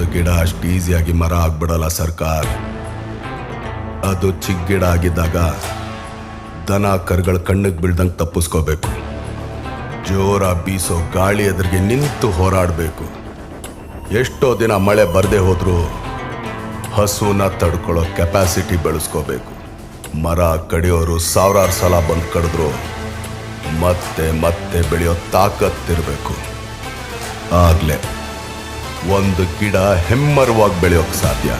ಒಂದು ಗಿಡ ಅಷ್ಟು ಈಸಿಯಾಗಿ ಮರ ಆಗ್ಬಿಡಲ್ಲ ಸರ್ಕಾರ. ಅದು ಚಿಕ್ಕ ಗಿಡ ಆಗಿದ್ದಾಗ ದನ ಕರುಗಳ ಕಣ್ಣಿಗೆ ಬೀಳ್ದಂಗೆ ತಪ್ಪಿಸ್ಕೋಬೇಕು. ಜೋರ ಬೀಸೋ ಗಾಳಿ ಎದುರಿಗೆ ನಿಂತು ಹೋರಾಡಬೇಕು. ಎಷ್ಟೋ ದಿನ ಮಳೆ ಬರದೆ ಹೋದ್ರೂ ಹಸುನ ತಡ್ಕೊಳ್ಳೋ ಕೆಪಾಸಿಟಿ ಬೆಳೆಸ್ಕೋಬೇಕು. ಮರ ಕಡಿಯೋರು ಸಾವಿರಾರು ಸಲ ಬಂದು ಕಡಿದ್ರು ಮತ್ತೆ ಮತ್ತೆ ಬೆಳೆಯೋ ತಾಕತ್ತಿರಬೇಕು. ಆಗ್ಲೇ ಒಂದು ಗಿಡ ಹೆಮ್ಮರವಾಗಿ ಬೆಳೆಯೋಕೆ ಸಾಧ್ಯ.